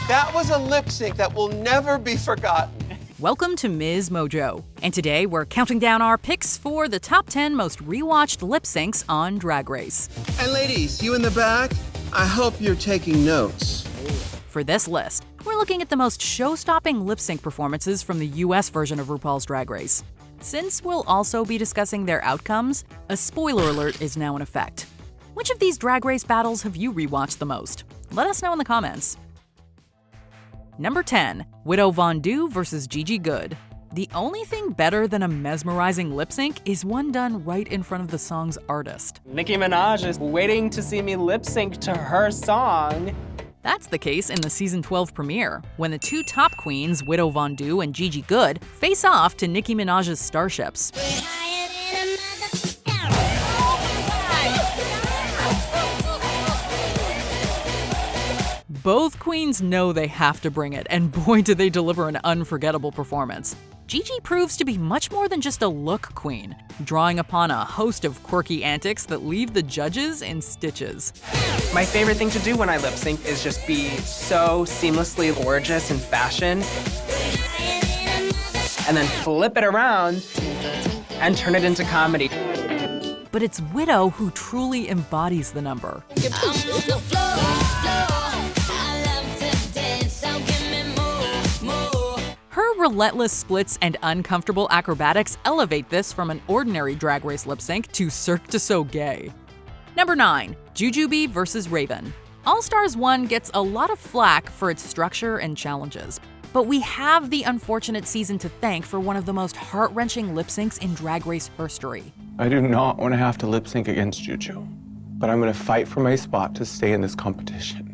That was a lip sync that will never be forgotten. Welcome to MsMojo, and today we're counting down our picks for the top 10 most rewatched lip syncs on Drag Race. And ladies, you in the back, I hope you're taking notes. For this list, we're looking at the most show-stopping lip sync performances from the US version of RuPaul's Drag Race. Since we'll also be discussing their outcomes, a spoiler alert is now in effect. Which of these Drag Race battles have you rewatched the most? Let us know in the comments. Number 10. Widow Von Du vs. Gigi Goode. The only thing better than a mesmerizing lip sync is one done right in front of the song's artist. Nicki Minaj is waiting to see me lip sync to her song. That's the case in the season 12 premiere, when the two top queens, Widow Von Du and Gigi Goode, face off to Nicki Minaj's Starships. Both queens know they have to bring it, and boy do they deliver an unforgettable performance. Gigi proves to be much more than just a look queen, drawing upon a host of quirky antics that leave the judges in stitches. My favorite thing to do when I lip sync is just be so seamlessly gorgeous in fashion, and then flip it around and turn it into comedy. But it's Widow who truly embodies the number. Her relentless splits and uncomfortable acrobatics elevate this from an ordinary Drag Race lip sync to Cirque du Soleil. Number 9. Jujubee vs. Raven. All Stars 1 gets a lot of flack for its structure and challenges. But we have the unfortunate season to thank for one of the most heart-wrenching lip syncs in Drag Race history. I do not want to have to lip sync against Juju, but I'm going to fight for my spot to stay in this competition.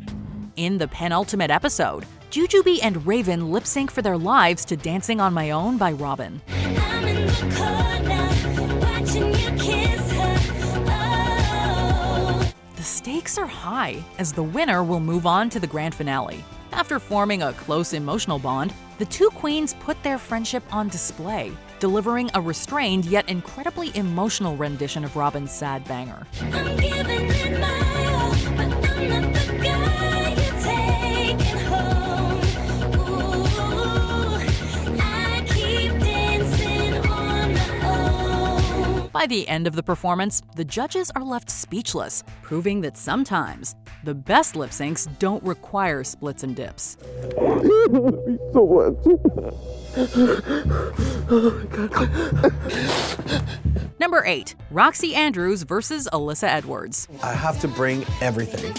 In the penultimate episode, Jujubee and Raven lip sync for their lives to Dancing on My Own by Robin. I'm in the corner, watching you kiss her. Oh. The stakes are high, as the winner will move on to the grand finale. After forming a close emotional bond, the two queens put their friendship on display, delivering a restrained yet incredibly emotional rendition of Robin's sad banger. I'm giving it my all, but I'm not the guy you're taking home. Ooh, I keep dancing on my own. By the end of the performance, the judges are left speechless, proving that sometimes the best lip syncs don't require splits and dips. Number 8. Roxy Andrews vs. Alyssa Edwards. I have to bring everything.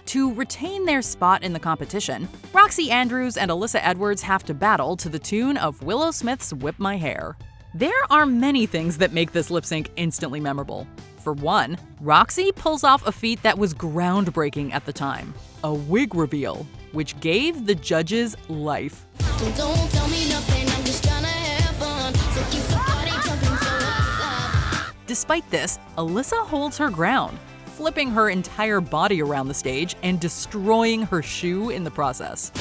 To retain their spot in the competition, Roxy Andrews and Alyssa Edwards have to battle to the tune of Willow Smith's Whip My Hair. There are many things that make this lip sync instantly memorable. For one, Roxy pulls off a feat that was groundbreaking at the time, a wig reveal, which gave the judges life. Don't tell me nothing, I'm just trying to have fun, so keep the party jumping so outside. Despite this, Alyssa holds her ground, flipping her entire body around the stage and destroying her shoe in the process.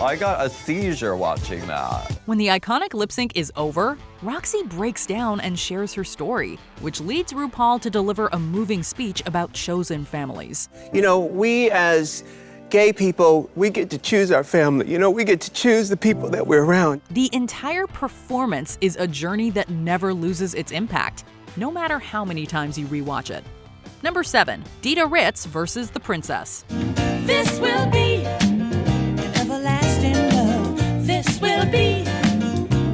I got a seizure watching that. When the iconic lip sync is over, Roxy breaks down and shares her story, which leads RuPaul to deliver a moving speech about chosen families. You know, we as gay people, we get to choose our family. You know, we get to choose the people that we're around. The entire performance is a journey that never loses its impact, no matter how many times you rewatch it. Number 7. Dita Ritz vs. The Princess. This will be everlasting love. This will be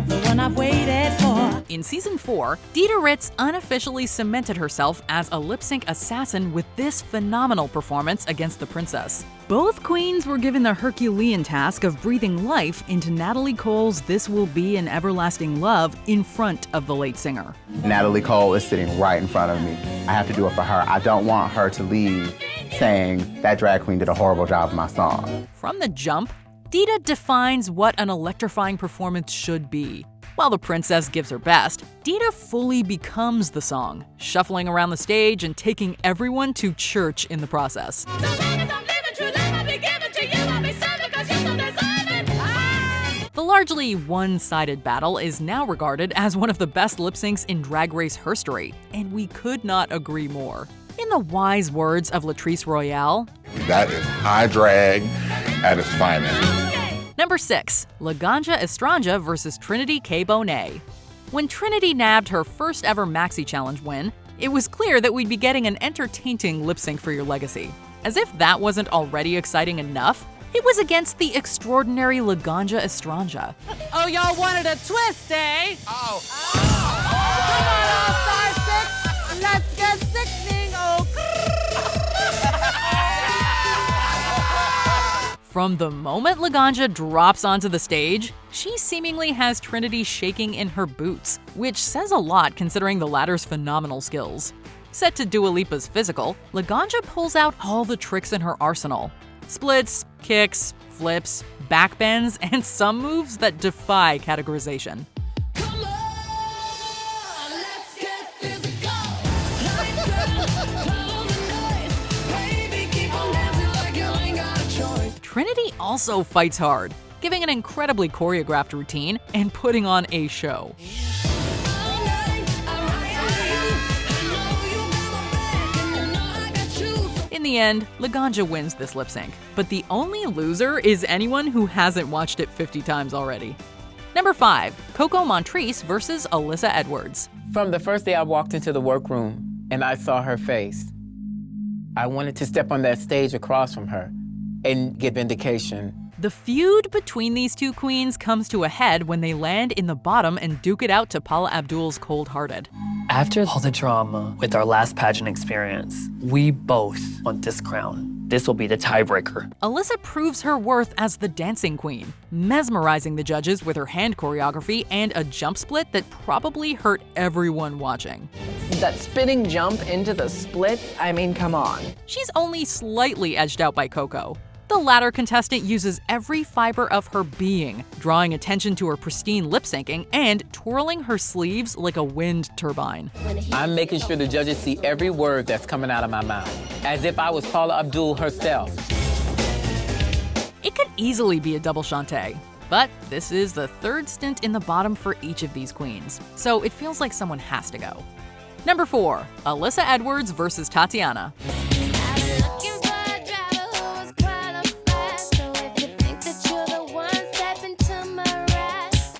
the one I've waited for. In season 4, Dita Ritz unofficially cemented herself as a lip sync assassin with this phenomenal performance against the princess. Both queens were given the Herculean task of breathing life into Natalie Cole's This Will Be an Everlasting Love in front of the late singer. Natalie Cole is sitting right in front of me. I have to do it for her. I don't want her to leave saying that drag queen did a horrible job of my song. From the jump, Dita defines what an electrifying performance should be. While the princess gives her best, Dita fully becomes the song, shuffling around the stage and taking everyone to church in the process. The largely one-sided battle is now regarded as one of the best lip syncs in Drag Race history, and we could not agree more. In the wise words of Latrice Royale, that is high drag at its finest. Number 6. Laganja Estranja versus Trinity K. Bonet. When Trinity nabbed her first ever Maxi Challenge win, it was clear that we'd be getting an entertaining lip sync for your legacy. As if that wasn't already exciting enough, it was against the extraordinary Laganja Estranja. Oh, y'all wanted a twist, eh? Oh. Come on, All-Star 6, let's get sickening, oh. From the moment Laganja drops onto the stage, she seemingly has Trinity shaking in her boots, which says a lot considering the latter's phenomenal skills. Set to Dua Lipa's physical, Laganja pulls out all the tricks in her arsenal. Splits, kicks, flips, backbends, and some moves that defy categorization. Trinity also fights hard, giving an incredibly choreographed routine and putting on a show. In the end, Laganja wins this lip sync, but the only loser is anyone who hasn't watched it 50 times already. Number 5. Coco Montrese versus Alyssa Edwards. From the first day I walked into the workroom and I saw her face, I wanted to step on that stage across from her and give vindication. The feud between these two queens comes to a head when they land in the bottom and duke it out to Paula Abdul's Cold Hearted. After all the drama with our last pageant experience, we both want this crown. This will be the tiebreaker. Alyssa proves her worth as the dancing queen, mesmerizing the judges with her hand choreography and a jump split that probably hurt everyone watching. That spinning jump into the split, I mean, come on. She's only slightly edged out by Coco. The latter contestant uses every fiber of her being, drawing attention to her pristine lip syncing and twirling her sleeves like a wind turbine. I'm making sure the judges see every word that's coming out of my mouth, as if I was Paula Abdul herself. It could easily be a double Shantae, but this is the third stint in the bottom for each of these queens, so it feels like someone has to go. Number 4. Alyssa Edwards versus Tatiana.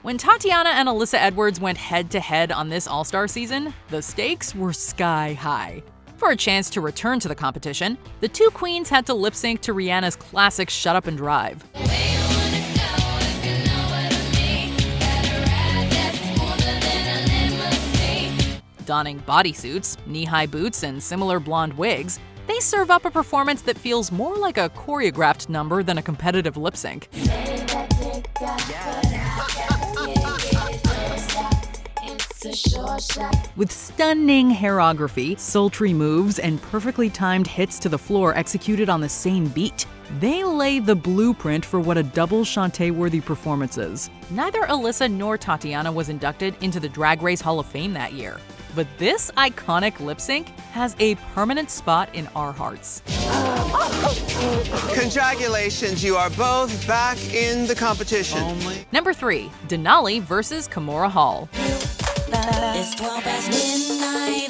When Tatiana and Alyssa Edwards went head-to-head on this All-Star season, the stakes were sky high. For a chance to return to the competition, the two queens had to lip-sync to Rihanna's classic Shut Up and Drive. Donning bodysuits, knee-high boots, and similar blonde wigs, they serve up a performance that feels more like a choreographed number than a competitive lip-sync. With stunning hairography, sultry moves, and perfectly timed hits to the floor executed on the same beat, they lay the blueprint for what a double Shantae-worthy performance is. Neither Alyssa nor Tatiana was inducted into the Drag Race Hall of Fame that year, but this iconic lip sync has a permanent spot in our hearts. Congratulations, you are both back in the competition. Number 3. Denali versus Kimora Hall. It's 12 past midnight.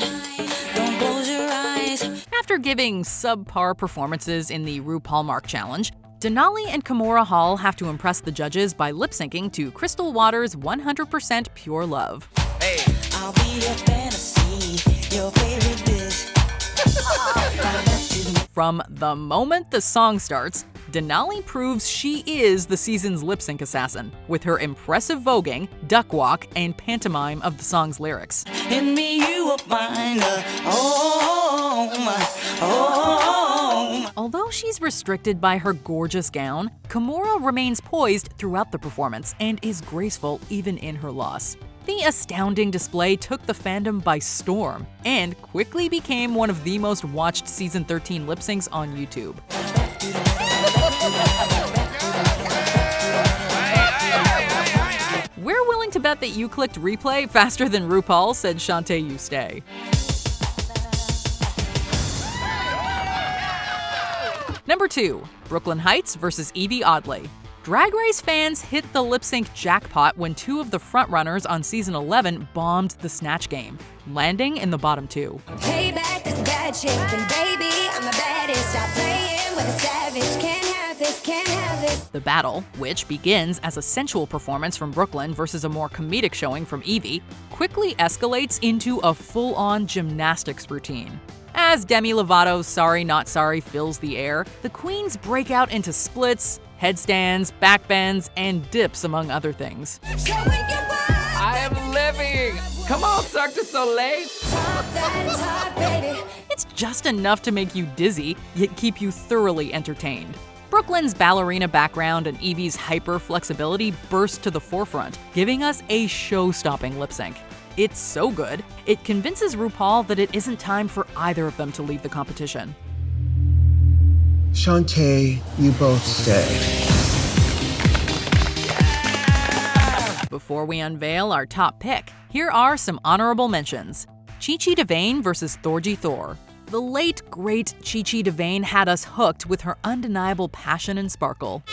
Don't close your eyes. After giving subpar performances in the RuPaul Mark Challenge, Denali and Kimora Hall have to impress the judges by lip-syncing to Crystal Waters' 100% Pure Love. Hey. I'll be your fantasy, your favorite dish. From the moment the song starts, Denali proves she is the season's lip-sync assassin, with her impressive voguing, duck walk, and pantomime of the song's lyrics. In me you will find a home. Although she's restricted by her gorgeous gown, Kimora remains poised throughout the performance and is graceful even in her loss. The astounding display took the fandom by storm and quickly became one of the most watched Season 13 lip syncs on YouTube. We're willing to bet that you clicked replay faster than RuPaul said Shantae you stay. Number 2. Brooklyn Heights versus Evie Oddly. Drag Race fans hit the lip-sync jackpot when two of the frontrunners on Season 11 bombed the Snatch game, landing in the bottom 2. Payback is bad bad chick, and baby, I'm the baddest. Stop playing with a savage. Can't have this, can't have this. The battle, which begins as a sensual performance from Brooklyn versus a more comedic showing from Evie, quickly escalates into a full-on gymnastics routine. As Demi Lovato's Sorry Not Sorry fills the air, the queens break out into splits, headstands, backbends, and dips, among other things. I am living! Come on, Cirque du Soleil! It's just enough to make you dizzy, yet keep you thoroughly entertained. Brooklyn's ballerina background and Evie's hyper flexibility burst to the forefront, giving us a show-stopping lip sync. It's so good, it convinces RuPaul that it isn't time for either of them to leave the competition. Shantae, you both stay. Before we unveil our top pick, here are some honorable mentions. Chi Chi DeVayne versus Thorgy Thor. The late, great Chi Chi DeVayne had us hooked with her undeniable passion and sparkle.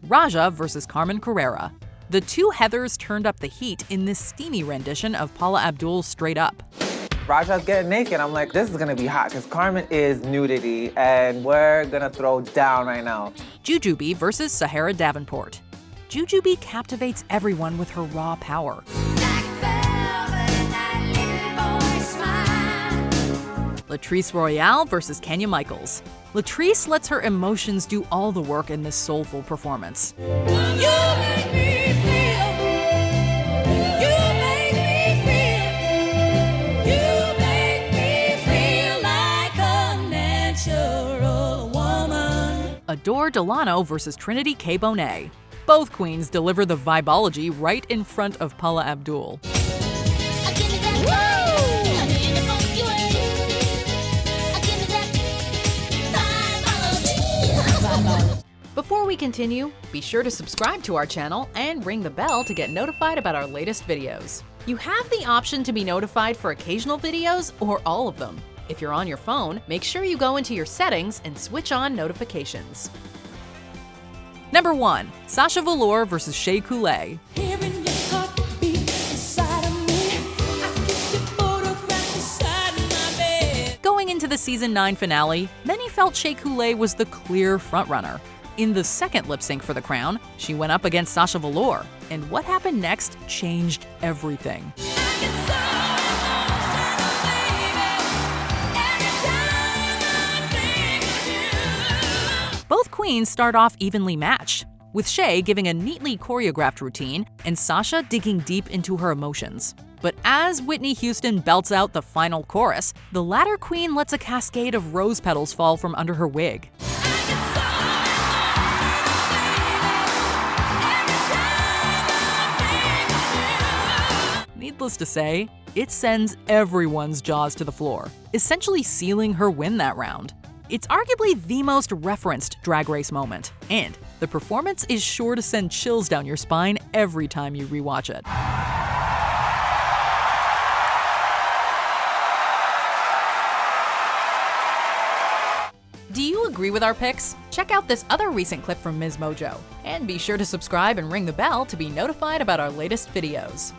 Raja versus Carmen Carrera. The two Heathers turned up the heat in this steamy rendition of Paula Abdul's Straight Up. Raja's getting naked. I'm like, this is gonna be hot, because Carmen is nudity, and we're gonna throw down right now. Jujubee versus Sahara Davenport. Jujubee captivates everyone with her raw power. Latrice Royale versus Kenya Michaels. Latrice lets her emotions do all the work in this soulful performance. Adore Delano versus Trinity K. Bonet. Both queens deliver the vibology right in front of Paula Abdul. Before we continue, be sure to subscribe to our channel and ring the bell to get notified about our latest videos. You have the option to be notified for occasional videos or all of them. If you're on your phone, make sure you go into your settings and switch on notifications. Number 1. Sasha Velour versus Shea Coulee. Going into the season 9 finale, many felt Shea Coulee was the clear frontrunner. In the second lip sync for the crown, she went up against Sasha Velour, and what happened next changed everything. Both queens start off evenly matched, with Shea giving a neatly choreographed routine and Sasha digging deep into her emotions. But as Whitney Houston belts out the final chorus, the latter queen lets a cascade of rose petals fall from under her wig. Needless to say, it sends everyone's jaws to the floor, essentially sealing her win that round. It's arguably the most referenced Drag Race moment, and the performance is sure to send chills down your spine every time you rewatch it. Do you agree with our picks? Check out this other recent clip from MsMojo, and be sure to subscribe and ring the bell to be notified about our latest videos.